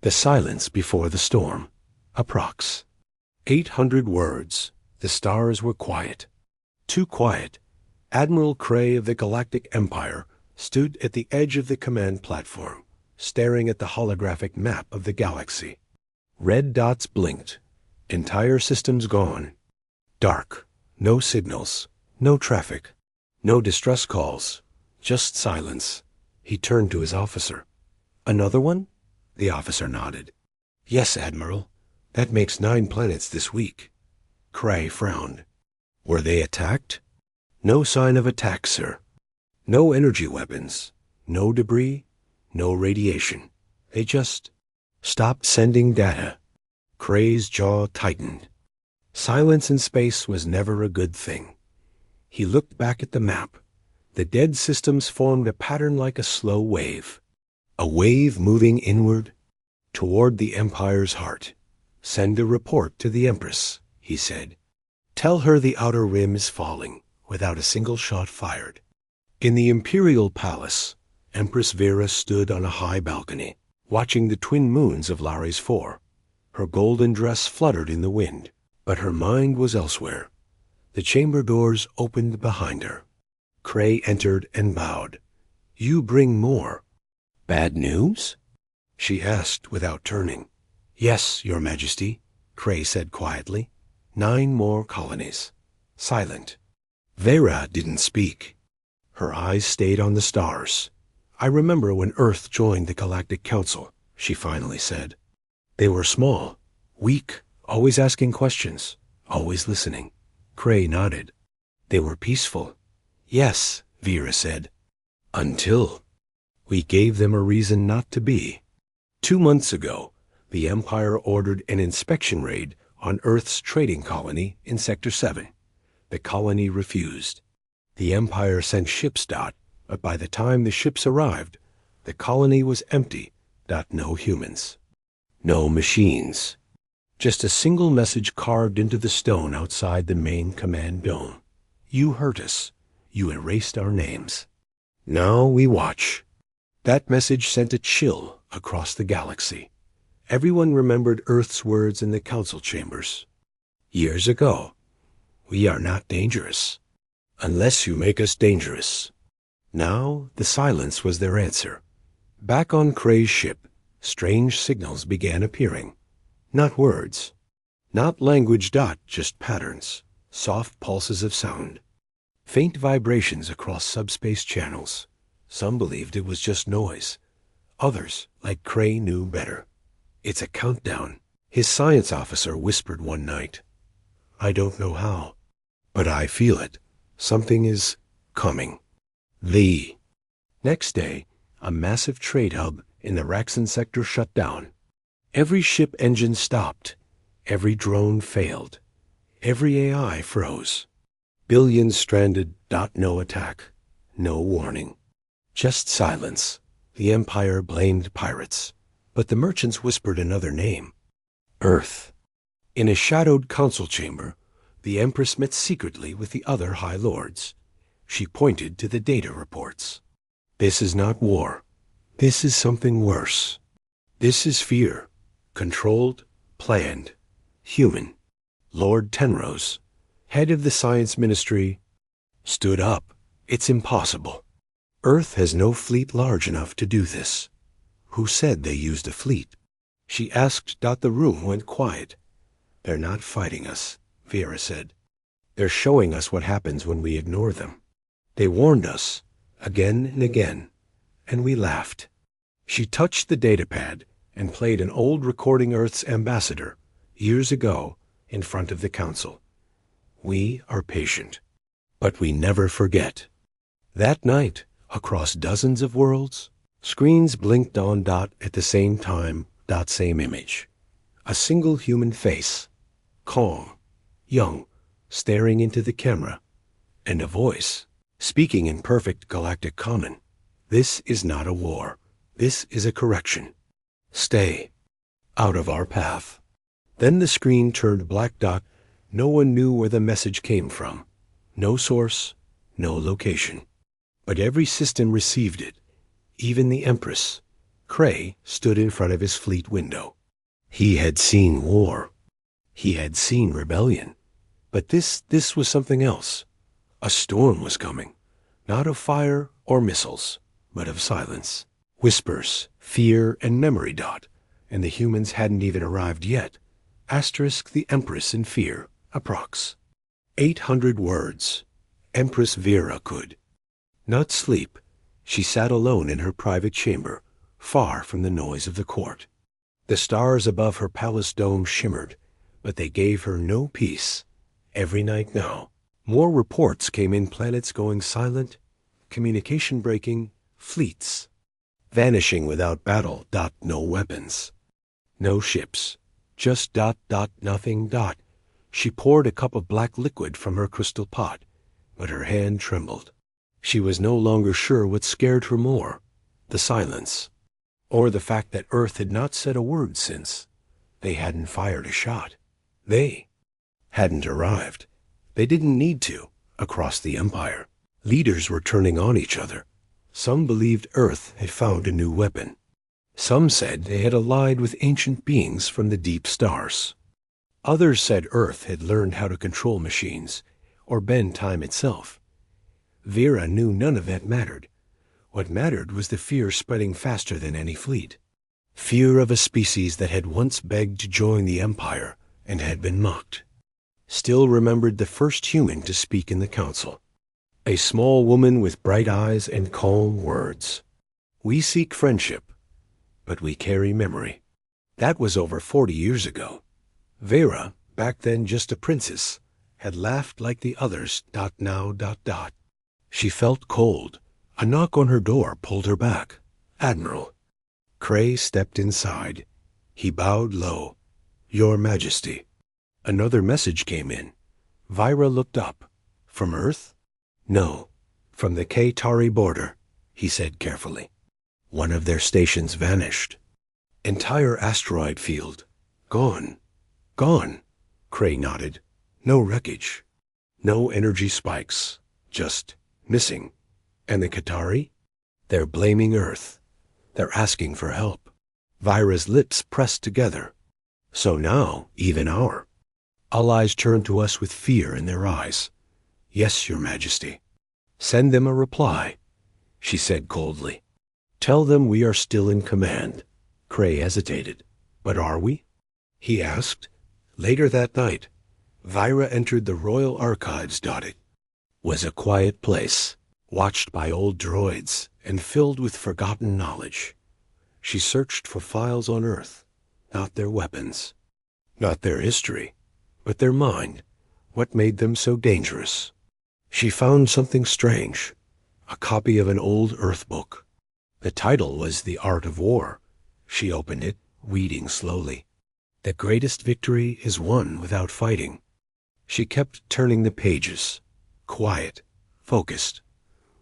The silence before the storm. Approx. 800 words. The stars were quiet. Too quiet. Admiral Cray of the Galactic Empire stood at the edge of the command platform, staring at the holographic map of the galaxy. Red dots blinked. Entire systems gone. Dark. No signals. No traffic. No distress calls. Just silence. He turned to his officer. "Another one?" The officer nodded. "Yes, Admiral. That makes 9 planets this week." Cray frowned. "Were they attacked?" "No sign of attack, sir. No energy weapons. No debris. No radiation. They just stopped sending data." Cray's jaw tightened. Silence in space was never a good thing. He looked back at the map. The dead systems formed a pattern like a slow wave. A wave moving inward toward the Empire's heart. "Send a report to the Empress," he said. "Tell her the outer rim is falling, without a single shot fired." In the Imperial Palace, Empress Vera stood on a high balcony, watching the twin moons of Lares 4. Her golden dress fluttered in the wind, but her mind was elsewhere. The chamber doors opened behind her. Cray entered and bowed. "You bring more." "Bad news?" she asked without turning. "Yes, Your Majesty," Cray said quietly. 9 more colonies. Silent. Vera didn't speak. Her eyes stayed on the stars. "I remember when Earth joined the Galactic Council," she finally said. "They were small, weak, always asking questions, always listening." Cray nodded. "They were peaceful." "Yes," Vera said. "Until we gave them a reason not to be." 2 months ago, the Empire ordered an inspection raid on Earth's trading colony in Sector 7. The colony refused. The Empire sent ships. But by the time the ships arrived, the colony was empty. No humans. No machines. Just a single message carved into the stone outside the main command dome. "You hurt us. You erased our names. Now we watch." That message sent a chill across the galaxy. Everyone remembered Earth's words in the council chambers. "Years ago, we are not dangerous, unless you make us dangerous." Now the silence was their answer. Back on Cray's ship, strange signals began appearing. Not words, not language. Just patterns, soft pulses of sound. Faint vibrations across subspace channels. Some believed it was just noise. Others, like Cray, knew better. "It's a countdown," his science officer whispered one night. "I don't know how, but I feel it. Something is coming." The next day, a massive trade hub in the Raxon sector shut down. Every ship engine stopped. Every drone failed. Every AI froze. Billions stranded. No attack. No warning. Just silence. The Empire blamed pirates, but the merchants whispered another name. Earth. In a shadowed council chamber, the Empress met secretly with the other High Lords. She pointed to the data reports. "This is not war. This is something worse. This is fear. Controlled, planned, human." Lord Tenrose, head of the Science Ministry, stood up. "It's impossible. Earth has no fleet large enough to do this." "Who said they used a fleet?" she asked. The room went quiet. "They're not fighting us," Vera said. "They're showing us what happens when we ignore them. They warned us, again and again, and we laughed." She touched the datapad and played an old recording Earth's ambassador, years ago, in front of the council. "We are patient, but we never forget." That night, across dozens of worlds, screens blinked on. At the same time. Same image. A single human face, calm, young, staring into the camera, and a voice, speaking in perfect galactic common. "This is not a war. This is a correction. Stay out of our path." Then the screen turned black. No one knew where the message came from. No source, no location. But every system received it, even the Empress. Cray stood in front of his fleet window. He had seen war. He had seen rebellion. But this was something else. A storm was coming, not of fire or missiles, but of silence. Whispers, fear, and memory dot, and the humans hadn't even arrived yet. Asterisk the Empress in fear, approx. 800 words. Empress Vera could not sleep. She sat alone in her private chamber, far from the noise of the court. The stars above her palace dome shimmered, but they gave her no peace. Every night now, more reports came in, planets going silent, communication breaking, fleets vanishing without battle. No weapons, no ships, just nothing. She poured a cup of black liquid from her crystal pot, but her hand trembled. She was no longer sure what scared her more, the silence, or the fact that Earth had not said a word since. They hadn't fired a shot. They hadn't arrived. They didn't need to, across the Empire. Leaders were turning on each other. Some believed Earth had found a new weapon. Some said they had allied with ancient beings from the deep stars. Others said Earth had learned how to control machines, or bend time itself. Vera knew none of that mattered. What mattered was the fear spreading faster than any fleet. Fear of a species that had once begged to join the Empire and had been mocked. Still remembered the first human to speak in the council. A small woman with bright eyes and calm words. We seek friendship, but we carry memory. That was over 40 years ago. Vera, back then just a princess, had laughed like the others. Now. She felt cold. A knock on her door pulled her back. Admiral. Cray stepped inside. He bowed low. Your Majesty. Another message came in. Vira looked up. From Earth? No, from the K-Tari border, he said carefully. One of their stations vanished. Entire asteroid field. Gone. Gone. Cray nodded. No wreckage. No energy spikes. Just missing. And the Qatari? They're blaming Earth. They're asking for help. Vira's lips pressed together. So now, even our allies turn to us with fear in their eyes. Yes, Your Majesty. Send them a reply, she said coldly. Tell them we are still in command. Cray hesitated. But are we? He asked. Later that night, Vira entered the Royal Archives. It was a quiet place, watched by old droids and filled with forgotten knowledge. She searched for files on Earth, not their weapons, not their history, but their mind, what made them so dangerous. She found something strange, a copy of an old Earth book. The title was The Art of War. She opened it, reading slowly. The greatest victory is won without fighting. She kept turning the pages, quiet, focused.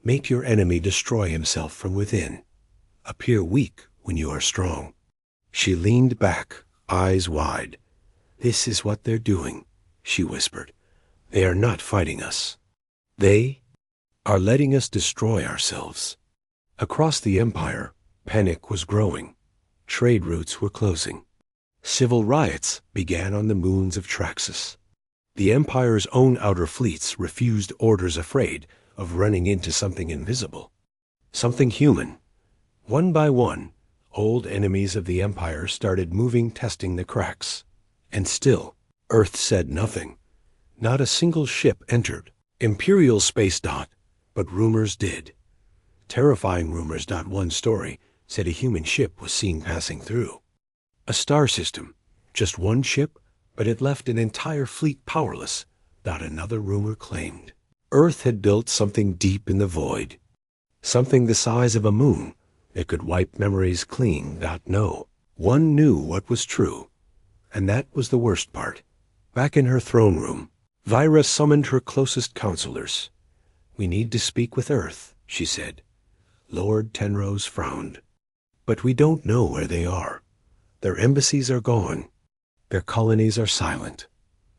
Make your enemy destroy himself from within. Appear weak when you are strong. She leaned back, eyes wide. This is what they're doing, she whispered. They are not fighting us. They are letting us destroy ourselves. Across the Empire, panic was growing. Trade routes were closing. Civil riots began on the moons of Traxxas. The Empire's own outer fleets refused orders, afraid of running into something invisible, something human. One by one, old enemies of the Empire started moving, testing the cracks. And still, Earth said nothing. Not a single ship entered Imperial space. But rumors did. Terrifying rumors. One story said a human ship was seen passing through a star system. Just one ship, but it left an entire fleet powerless. Another rumor claimed Earth had built something deep in the void, something the size of a moon that could wipe memories clean. No one knew what was true, and that was the worst part. Back in her throne room, Vira summoned her closest counselors. We need to speak with Earth, she said. Lord Tenrose frowned. But we don't know where they are. Their embassies are gone. Their colonies are silent.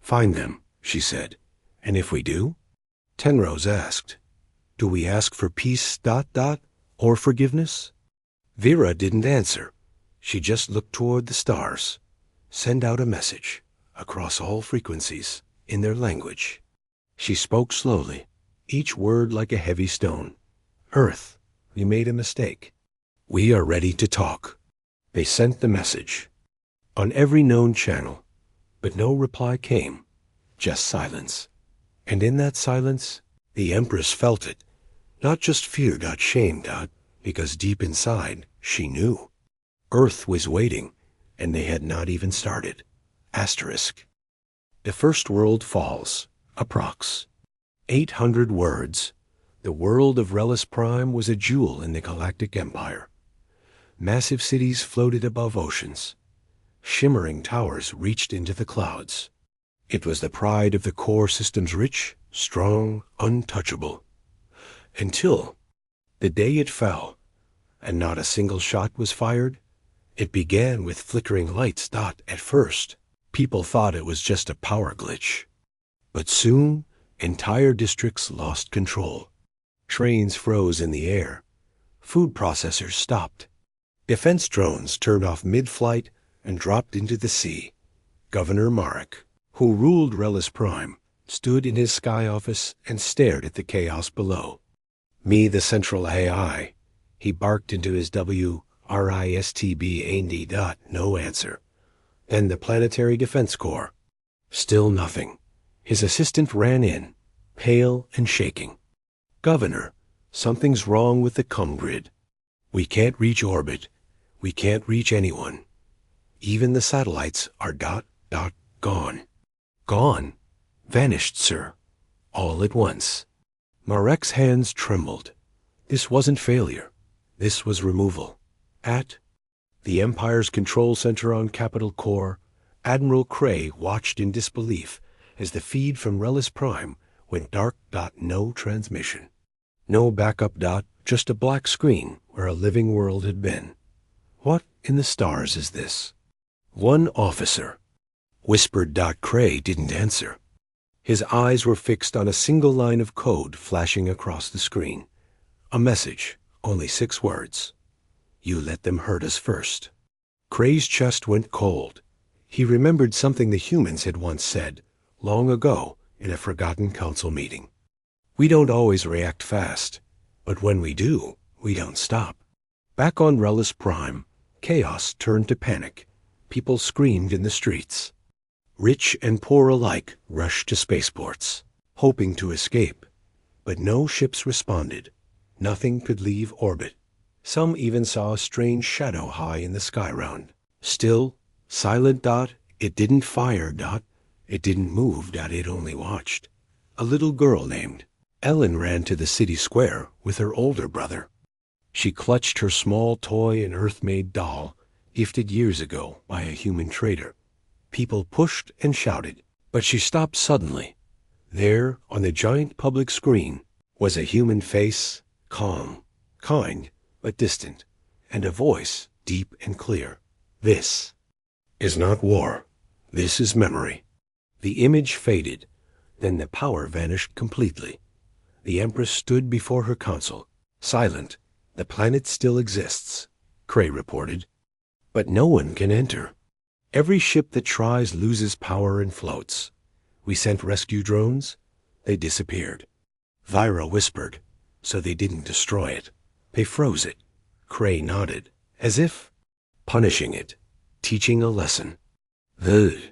Find them, she said. And if we do? Tenrose asked. Do we ask for peace, or forgiveness? Vera didn't answer. She just looked toward the stars. Send out a message, across all frequencies, in their language. She spoke slowly, each word like a heavy stone. Earth, we made a mistake. We are ready to talk. They sent the message. On every known channel, but no reply came. Just silence. And in that silence, the Empress felt it. Not just fear, shame, because deep inside, she knew. Earth was waiting, and they had not even started. Asterisk. The first world falls. Approx. 800 words. The world of Relis Prime was a jewel in the Galactic Empire. Massive cities floated above oceans. Shimmering towers reached into the clouds. It was the pride of the core system's rich, strong, untouchable. Until the day it fell, and not a single shot was fired. It began with flickering lights. At first, people thought it was just a power glitch. But soon, entire districts lost control. Trains froze in the air. Food processors stopped. Defense drones turned off mid-flight and dropped into the sea. Governor Marek, who ruled Relis Prime, stood in his sky office and stared at the chaos below. Me, the central AI, he barked into his WRISTBAND. No answer. Then the Planetary Defense Corps. Still nothing. His assistant ran in, pale and shaking. Governor, something's wrong with the cum grid. We can't reach orbit. We can't reach anyone. Even the satellites are gone. Gone? Vanished, sir. All at once. Marek's hands trembled. This wasn't failure. This was removal. At the Empire's control center on Capitol Core, Admiral Cray watched in disbelief as the feed from Relis Prime went dark. No transmission. No backup. Just a black screen where a living world had been. What in the stars is this? One officer whispered. Cray didn't answer. His eyes were fixed on a single line of code flashing across the screen. A message, only 6 words. You let them hurt us first. Cray's chest went cold. He remembered something the humans had once said, long ago, in a forgotten council meeting. We don't always react fast, but when we do, we don't stop. Back on Relis Prime, chaos turned to panic. People screamed in the streets. Rich and poor alike rushed to spaceports, hoping to escape. But no ships responded. Nothing could leave orbit. Some even saw a strange shadow high in the sky round. Still, silent. It didn't fire. It didn't move. It only watched. A little girl named Ellen ran to the city square with her older brother. She clutched her small toy, an Earth-made doll, gifted years ago by a human trader. People pushed and shouted, but she stopped suddenly. There, on the giant public screen, was a human face, calm, kind, but distant, and a voice deep and clear. This is not war. This is memory. The image faded. Then the power vanished completely. The Empress stood before her council, silent. The planet still exists, Cray reported. But no one can enter. Every ship that tries loses power and floats. We sent rescue drones. They disappeared. Vira whispered, so they didn't destroy it. They froze it. Cray nodded, as if punishing it, teaching a lesson. The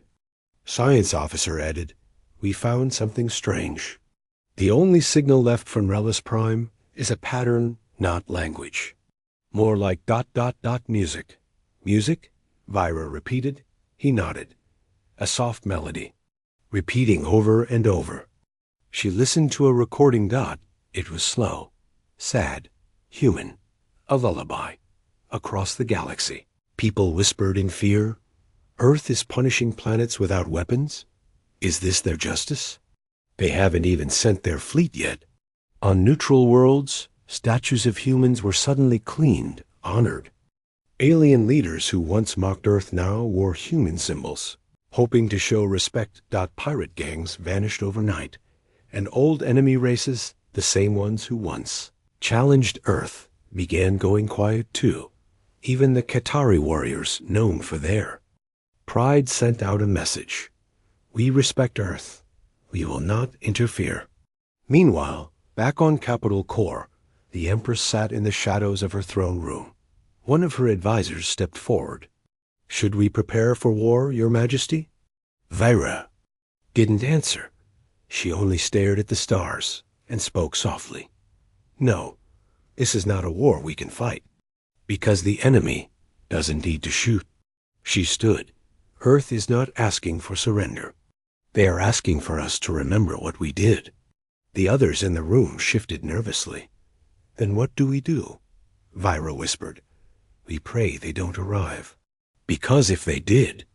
science officer added, we found something strange. The only signal left from Relis Prime is a pattern, not language. More like ... music. Music? Vira repeated. He nodded. A soft melody, repeating over and over. She listened to a recording. It was slow, sad, human. A lullaby. Across the galaxy, people whispered in fear. Earth is punishing planets without weapons? Is this their justice? They haven't even sent their fleet yet. On neutral worlds, statues of humans were suddenly cleaned, honored. Alien leaders who once mocked Earth now wore human symbols, hoping to show respect. Pirate gangs vanished overnight, and old enemy races, the same ones who once challenged Earth, began going quiet too. Even the Qatari warriors, known for their pride, sent out a message. We respect Earth. We will not interfere. Meanwhile, back on Capitol Core, the Empress sat in the shadows of her throne room. One of her advisors stepped forward. Should we prepare for war, Your Majesty? Vaira didn't answer. She only stared at the stars and spoke softly. No, this is not a war we can fight, because the enemy doesn't need to shoot. She stood. Earth is not asking for surrender. They are asking for us to remember what we did. The others in the room shifted nervously. Then what do we do? Vaira whispered. We pray they don't arrive. Because if they did,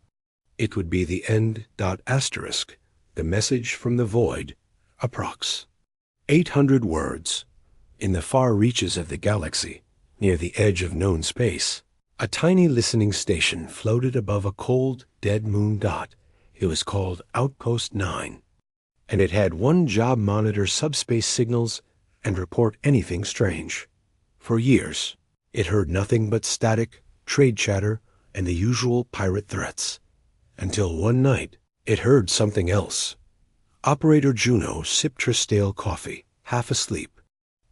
it would be the end. Asterisk, the message from the void, approx. 800 words. In the far reaches of the galaxy, near the edge of known space, a tiny listening station floated above a cold, dead moon. It was called Outpost 9, and it had one job: monitor subspace signals and report anything strange. For years, it heard nothing but static, trade chatter, and the usual pirate threats. Until one night, it heard something else. Operator Juno sipped her stale coffee, half asleep.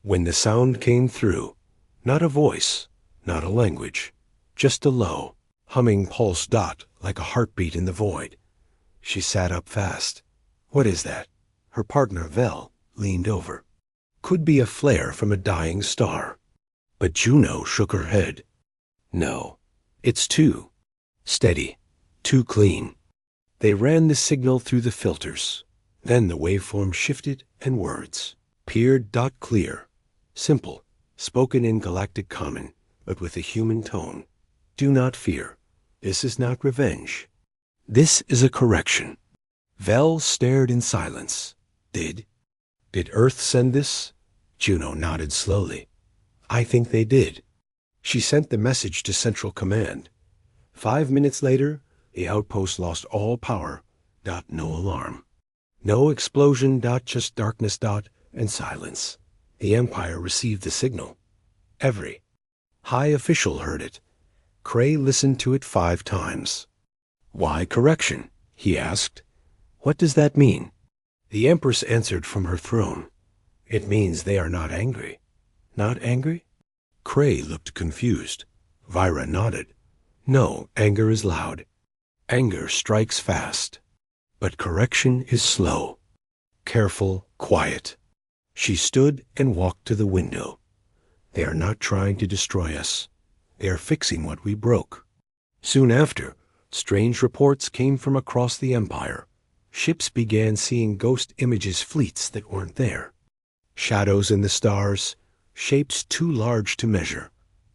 When the sound came through, not a voice, not a language, just a low, humming pulse. Like a heartbeat in the void. She sat up fast. What is that? Her partner, Vel, leaned over. Could be a flare from a dying star. But Juno shook her head. No, it's too steady, too clean. They ran the signal through the filters. Then the waveform shifted and words peered. Clear, simple, spoken in galactic common, but with a human tone. Do not fear. This is not revenge. This is a correction. Vel stared in silence. Did Earth send this? Juno nodded slowly. I think they did. She sent the message to Central Command. 5 minutes later, the outpost lost all power. No alarm. No explosion. Just darkness. And silence. The Empire received the signal. Every high official heard it. Cray listened to it 5 times. Why correction? He asked. What does that mean? The Empress answered from her throne. It means they are not angry. Not angry? Cray looked confused. Vaira nodded. No, anger is loud. Anger strikes fast. But correction is slow. Careful, quiet. She stood and walked to the window. They are not trying to destroy us. They are fixing what we broke. Soon after, strange reports came from across the Empire. Ships began seeing ghost images, fleets that weren't there. Shadows in the stars, shapes too large to measure.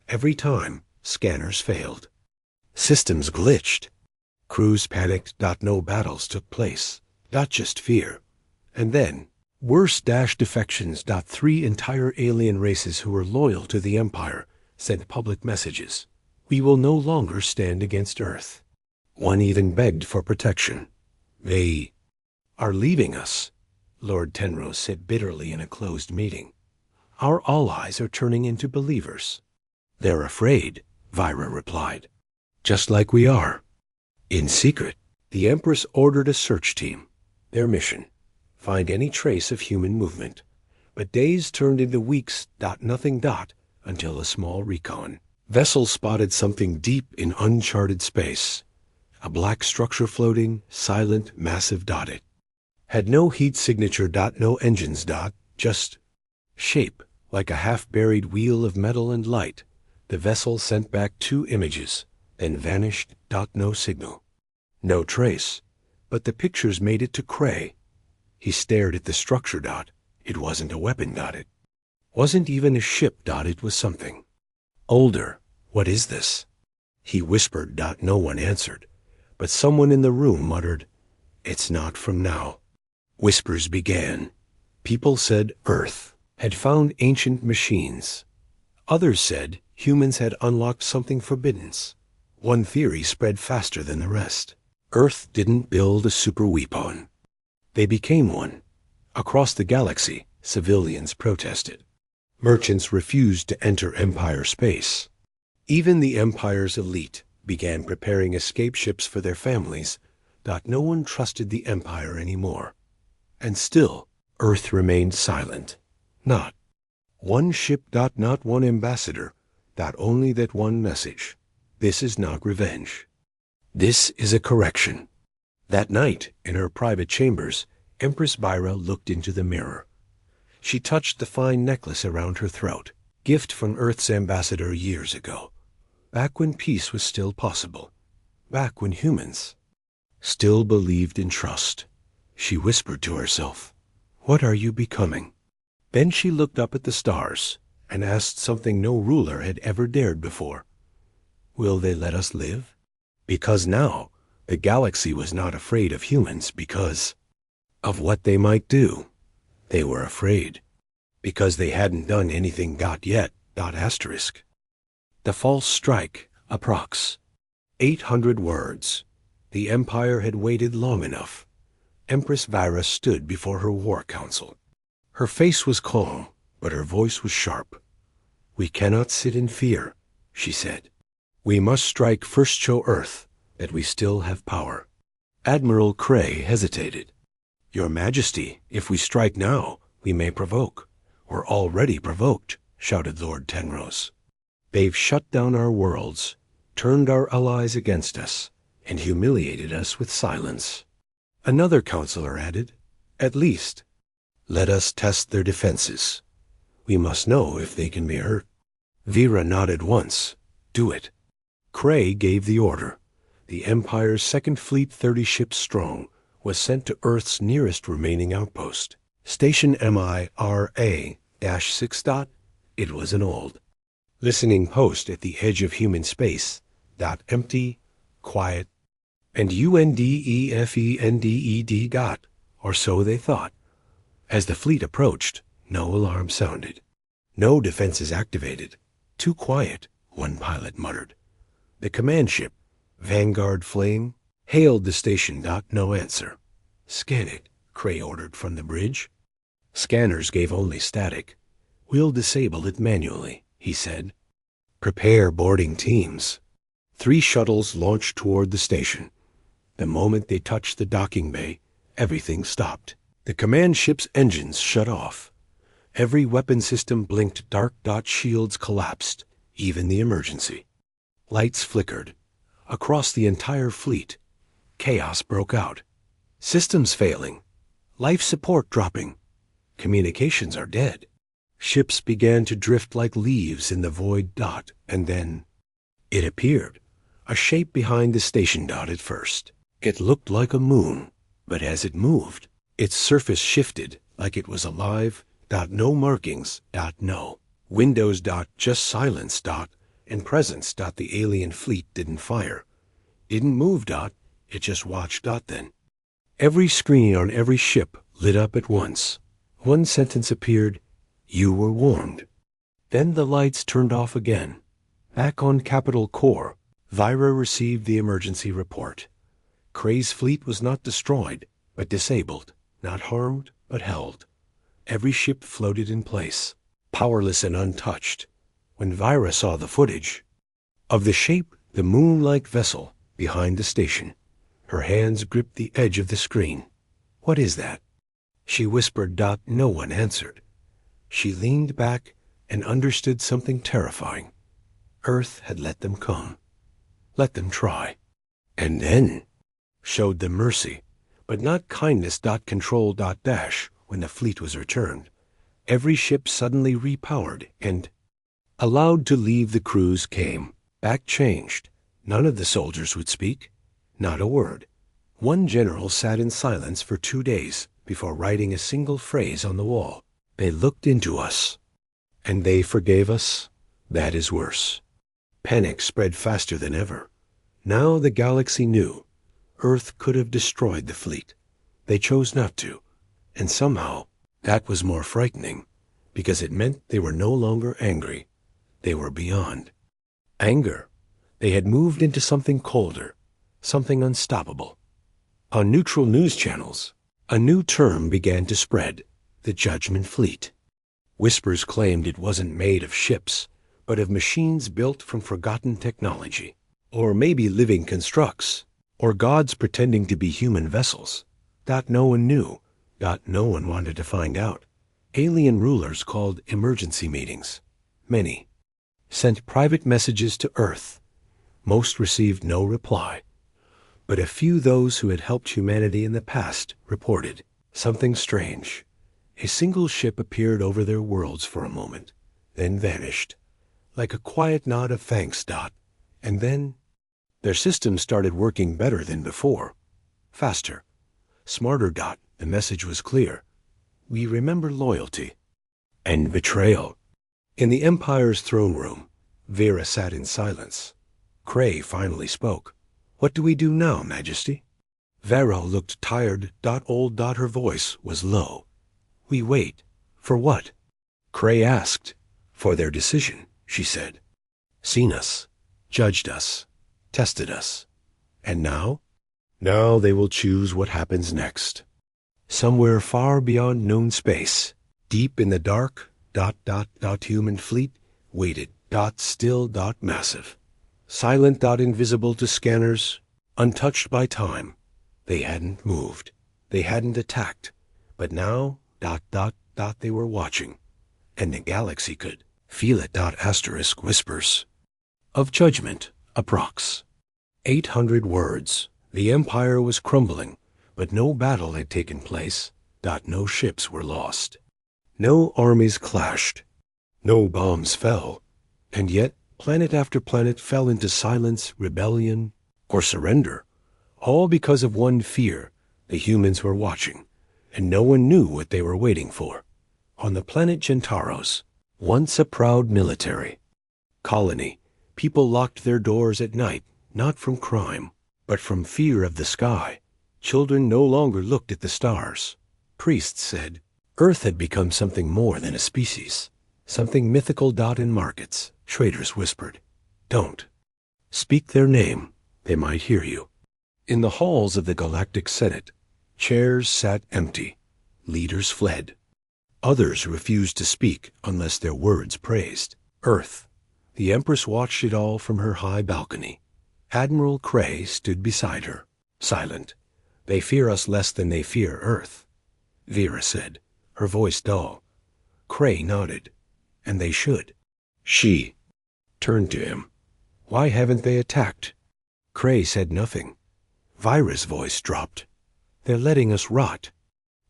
Every time, scanners failed. Systems glitched. Crews panicked. No battles took place. Just fear. And then, worse, defections. 3 entire alien races who were loyal to the Empire sent public messages. We will no longer stand against Earth. One even begged for protection. They are leaving us, Lord Tenrose said bitterly in a closed meeting. Our allies are turning into believers. They're afraid, Vaira replied. Just like we are. In secret, the Empress ordered a search team. Their mission: find any trace of human movement. But days turned into weeks. Nothing. Until a small recon vessel spotted something deep in uncharted space. A black structure floating, silent, massive. It had no heat signature. No engines. Just shape, like a half-buried wheel of metal and light. The vessel sent back 2 images, then vanished. No signal. No trace. But the pictures made it to Cray. He stared at the structure. It wasn't a weapon. It wasn't even a ship. It was something older. What is this? He whispered. No one answered. But someone in the room muttered, It's not from now. Whispers began. People said Earth had found ancient machines. Others said humans had unlocked something forbidden. One theory spread faster than the rest. Earth didn't build a super weapon. They became one. Across the galaxy, civilians protested. Merchants refused to enter Empire space. Even the Empire's elite began preparing escape ships for their families. No one trusted the Empire anymore. And still, Earth remained silent. Not one ship. Not one ambassador. Only that one message. This is not revenge. This is a correction. That night, in her private chambers, Empress Vyra looked into the mirror. She touched the fine necklace around her throat, gift from Earth's ambassador years ago. Back when peace was still possible. Back when humans still believed in trust. She whispered to herself, "What are you becoming?" Then she looked up at the stars and asked something no ruler had ever dared before. Will they let us live? Because now, the galaxy was not afraid of humans because of what they might do. They were afraid because they hadn't done anything yet. Asterisk. The false strike, approx. 800 words. The Empire had waited long enough. Empress Vyra stood before her war council. Her face was calm, but her voice was sharp. "We cannot sit in fear," she said. "We must strike first, show Earth that we still have power." Admiral Cray hesitated. "Your Majesty, if we strike now, we may provoke." "We're already provoked," shouted Lord Tenrose. "They've shut down our worlds, turned our allies against us, and humiliated us with silence." Another counselor added, "At least, let us test their defenses. We must know if they can be hurt." Vyra nodded once. "Do it." Cray gave the order. The Empire's Second Fleet, 30 ships strong, was sent to Earth's nearest remaining outpost, Station MIRA-6. It was an old listening post at the edge of human space. Empty, quiet, and UNDEFENDED. Or so they thought. As the fleet approached, no alarm sounded. No defenses activated. Too quiet, one pilot muttered. The command ship, Vanguard Flame, hailed the station. No answer. "Scan it," Cray ordered from the bridge. Scanners gave only static. "We'll disable it manually," he said. "Prepare boarding teams." 3 shuttles launched toward the station. The moment they touched the docking bay, everything stopped. The command ship's engines shut off. Every weapon system blinked dark. Shields collapsed, even the emergency. Lights flickered. Across the entire fleet, chaos broke out. Systems failing. Life support dropping. Communications are dead. Ships began to drift like leaves in the void. And then it appeared, a shape behind the station. At first, it looked like a moon, but as it moved, its surface shifted like it was alive. No markings. No windows. Just silence. And presence. The alien fleet didn't fire. Didn't move. It just watched. Then every screen on every ship lit up at once. One sentence appeared, "You were warned." Then the lights turned off again. Back on Capital Core, Vyra received the emergency report. Cray's fleet was not destroyed, but disabled. Not harmed, but held. Every ship floated in place, powerless and untouched. When Vyra saw the footage of the shape, the moon-like vessel behind the station, her hands gripped the edge of the screen. "What is that?" she whispered. No one answered. She leaned back and understood something terrifying. Earth had let them come. Let them try. And then showed them mercy, but not kindness. Control. When the fleet was returned, every ship suddenly repowered and allowed to leave. The crews came back changed. None of the soldiers would speak. Not a word. One general sat in silence for 2 days before writing a single phrase on the wall. "They looked into us, and they forgave us. That is worse." Panic spread faster than ever. Now the galaxy knew. Earth could have destroyed the fleet. They chose not to. And somehow, that was more frightening, because it meant they were no longer angry. They were beyond anger. They had moved into something colder, something unstoppable. On neutral news channels, a new term began to spread, the Judgment Fleet. Whispers claimed it wasn't made of ships, but of machines built from forgotten technology, or maybe living constructs, or gods pretending to be human vessels. That no one knew, that no one wanted to find out. Alien rulers called emergency meetings. Many sent private messages to Earth. Most received no reply. But a few, those who had helped humanity in the past, reported something strange. A single ship appeared over their worlds for a moment, then vanished, like a quiet nod of thanks. And then their systems started working better than before. Faster, smarter. The message was clear. We remember loyalty and betrayal. In the Empire's throne room, Vera sat in silence. Cray finally spoke. What do we do now, Majesty? Vera looked tired. Old. Her voice was low. We wait. For what? Cray asked. For their decision, she said. Seen us, judged us, tested us. And now? Now they will choose what happens next. Somewhere far beyond known space, deep in the dark, human fleet waited. Still. Massive. Silent. Invisible to scanners, untouched by time. They hadn't moved. They hadn't attacked. But now, they were watching. And the galaxy could feel it. Asterisk whispers. Of judgment, approx. 800 words. The Empire was crumbling, but no battle had taken place. No ships were lost. No armies clashed. No bombs fell. And yet, planet after planet fell into silence, rebellion, or surrender. All because of one fear. The humans were watching, and no one knew what they were waiting for. On the planet Gentaros, once a proud military colony, people locked their doors at night, not from crime, but from fear of the sky. Children no longer looked at the stars. Priests said Earth had become something more than a species, something mythical. In markets, traders whispered, don't speak their name, they might hear you. In the halls of the Galactic Senate, chairs sat empty. Leaders fled. Others refused to speak unless their words praised Earth. The Empress watched it all from her high balcony. Admiral Cray stood beside her, silent. They fear us less than they fear Earth, Vera said, her voice dull. Cray nodded. And they should. She turned to him. Why haven't they attacked? Cray said nothing. Vira's voice dropped. They're letting us rot.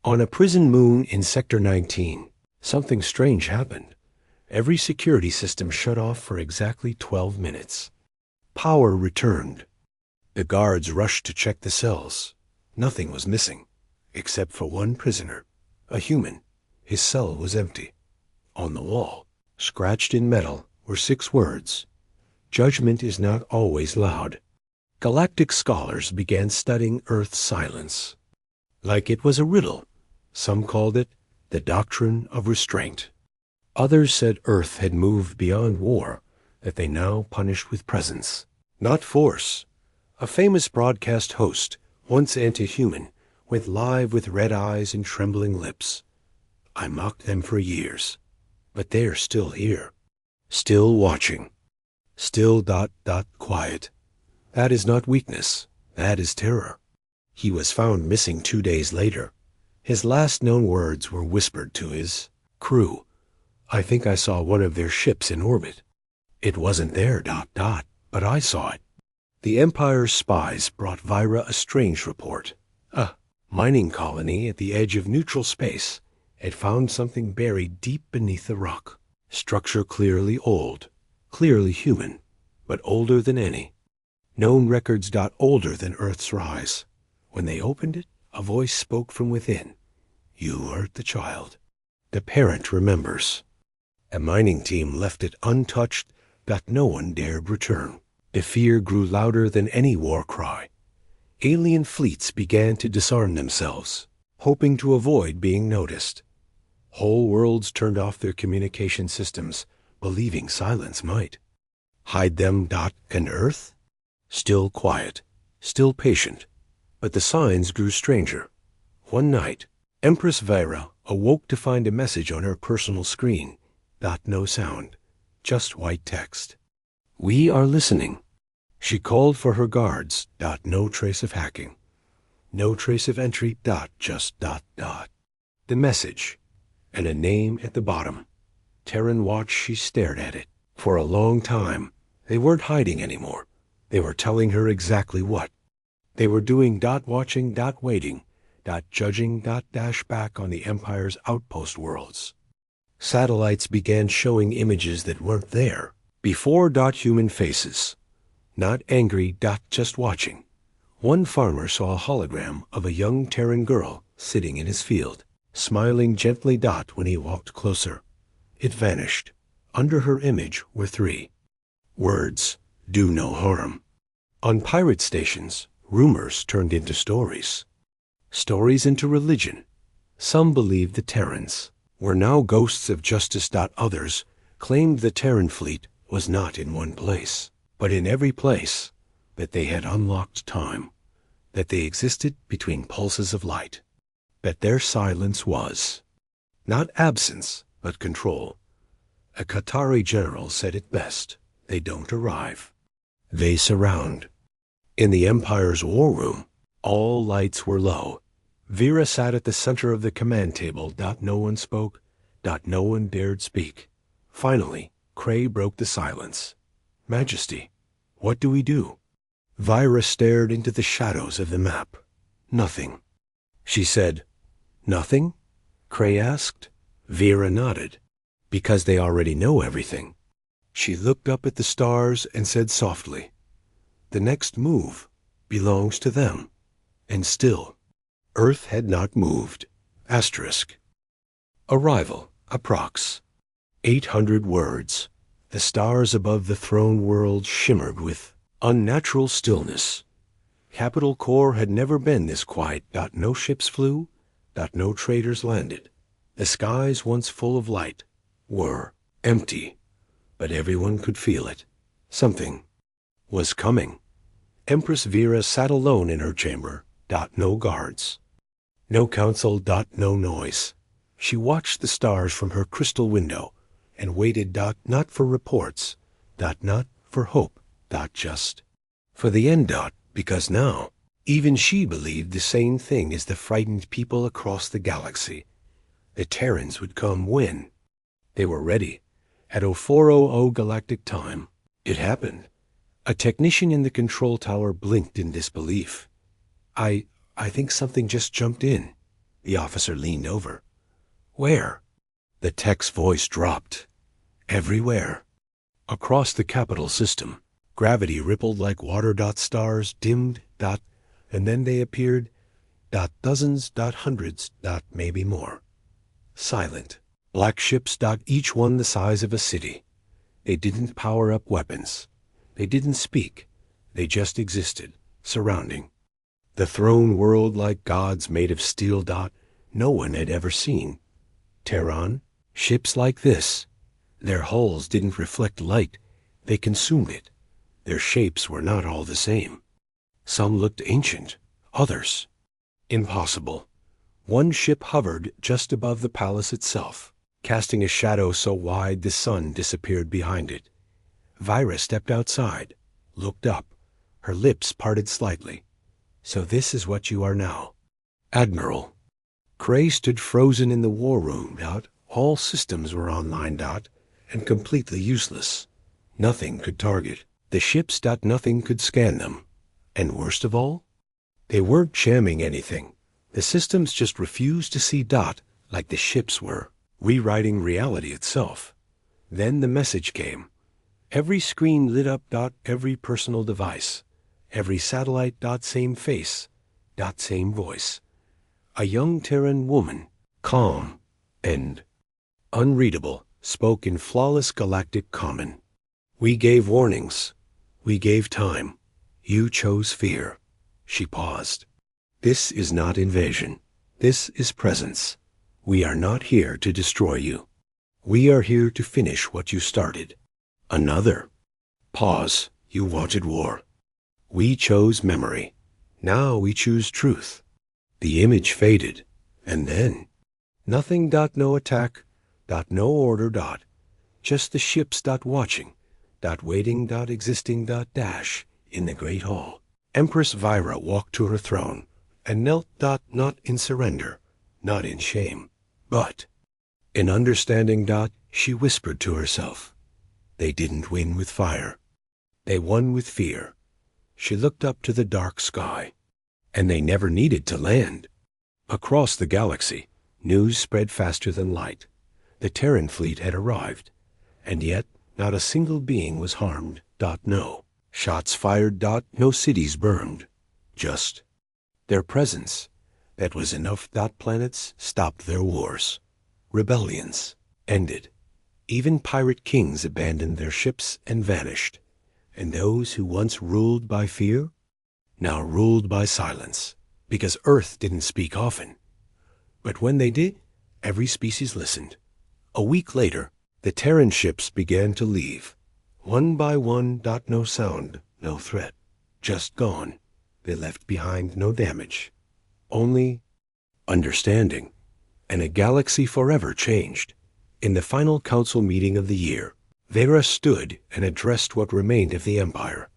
On a prison moon in Sector 19, something strange happened. Every security system shut off for exactly 12 minutes. Power returned. The guards rushed to check the cells. Nothing was missing, except for one prisoner, a human. His cell was empty. On the wall, scratched in metal, were 6 words. Judgment is not always loud. Galactic scholars began studying Earth's silence. Like it was a riddle. Some called it the doctrine of restraint. Others said Earth had moved beyond war, that they now punished with presence, not force. A famous broadcast host, once anti-human, went live with red eyes and trembling lips. I mocked them for years. But they're still here, still watching, still quiet. That is not weakness, that is terror. He was found missing 2 days later. His last known words were whispered to his crew. I think I saw one of their ships in orbit. It wasn't there, but I saw it. The Empire's spies brought Vira a strange report. A mining colony at the edge of neutral space had found something buried deep beneath the rock. Structure clearly old, clearly human, but older than any. Known records. Older than Earth's rise. When they opened it, a voice spoke from within. You hurt the child. The parent remembers. A mining team left it untouched that no one dared return. The fear grew louder than any war cry. Alien fleets began to disarm themselves, hoping to avoid being noticed. Whole worlds turned off their communication systems, believing silence might hide them. And Earth? Still quiet, still patient. But the signs grew stranger. One night, Empress Vira awoke to find a message on her personal screen. No sound. just white text. We are listening. She called for her guards. No trace of hacking. No trace of entry. Just ... The message, and a name at the bottom. Terran watched. She stared at it. For a long time, they weren't hiding anymore. They were telling her exactly what. They were doing. Watching. Waiting. Judging. Dash back on the Empire's outpost worlds. Satellites began showing images that weren't there. Before. Human faces. Not angry. Just watching. One farmer saw a hologram of a young Terran girl sitting in his field, smiling gently. When he walked closer, it vanished. Under her image were 3 words: do no harm. On pirate stations, rumors turned into stories. Stories into religion. Some believed the Terrans were now ghosts of justice. Others claimed the Terran fleet was not in one place, but in every place, that they had unlocked time, that they existed between pulses of light, that their silence was not absence, but control. A Qatari general said it best: they don't arrive, they surround. In the Empire's war room, all lights were low. Vera sat at the center of the command table. No one spoke. No one dared speak. Finally, Cray broke the silence. Majesty, what do we do? Vira stared into the shadows of the map. Nothing. She said, nothing? Cray asked. Vera nodded. Because they already know everything. She looked up at the stars and said softly, the next move belongs to them. And still, Earth had not moved. Asterisk. Arrival, approx. 800 words. The stars above the throne world shimmered with unnatural stillness. Capital Core had never been this quiet. No ships flew. No traders landed. The skies, once full of light, were empty, but everyone could feel it. Something was coming. Empress Vera sat alone in her chamber. No guards. No council. No noise. She watched the stars from her crystal window and waited. Not for reports. Not for hope. Just for the end. Because now, even she believed the same thing as the frightened people across the galaxy. The Terrans would come when? They were ready. At 0400 Galactic time, it happened. A technician in the control tower blinked in disbelief. I think something just jumped in. The officer leaned over. Where? The tech's voice dropped. Everywhere. Across the capital system, gravity rippled like water. Stars dimmed. And then they appeared. Dozens. Hundreds. Maybe more. Silent. Black ships. Each one the size of a city. They didn't power up weapons. They didn't speak. They just existed, surrounding. The throne world like gods made of steel. No one had ever seen. Terran, ships like this. Their hulls didn't reflect light. They consumed it. Their shapes were not all the same. Some looked ancient, others impossible. One ship hovered just above the palace itself, casting a shadow so wide the sun disappeared behind it. Vira stepped outside, looked up, her lips parted slightly. So this is what you are now. Admiral. Cray stood frozen in the war room. All systems were online. And completely useless. Nothing could target the ships. Nothing could scan them. And worst of all, they weren't jamming anything. The systems just refused to see. Like the ships were rewriting reality itself. Then the message came. Every screen lit up. Every personal device. Every satellite. Same face. Same voice. A young Terran woman, calm and unreadable, spoke in flawless galactic common. We gave warnings. We gave time. You chose fear. She paused. This is not invasion. This is presence. We are not here to destroy you. We are here to finish what you started. Another. Pause. You wanted war. We chose memory. Now we choose truth. The image faded. And then, nothing. No attack. No order. Just the ships watching, waiting, existing, dash in the great hall. Empress Vira walked to her throne and knelt, not in surrender, not in shame, but in understanding. She whispered to herself, they didn't win with fire. They won with fear. She looked up to the dark sky, and they never needed to land. Across the galaxy, news spread faster than light. The Terran fleet had arrived, and yet not a single being was harmed. No shots fired. No cities burned. Just their presence. That was enough. Planets stopped their wars. Rebellions ended. Even pirate kings abandoned their ships and vanished. And those who once ruled by fear now ruled by silence, because Earth didn't speak often. But when they did, every species listened. A week later, the Terran ships began to leave. One by one. No sound, no threat, just gone. They left behind no damage, only understanding. And a galaxy forever changed. In the final council meeting of the year, Vera stood and addressed what remained of the Empire.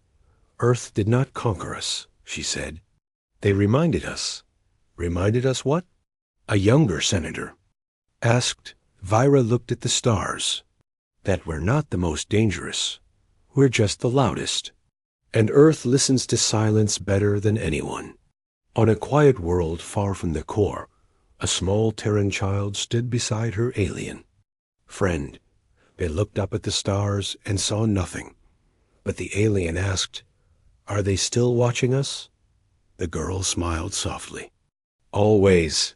Earth did not conquer us, she said. They reminded us. Reminded us what? A younger senator asked. Vira looked at the stars. That we're not the most dangerous. We're just the loudest. And Earth listens to silence better than anyone. On a quiet world far from the core, a small Terran child stood beside her alien friend. They looked up at the stars and saw nothing. But the alien asked, are they still watching us? The girl smiled softly. Always,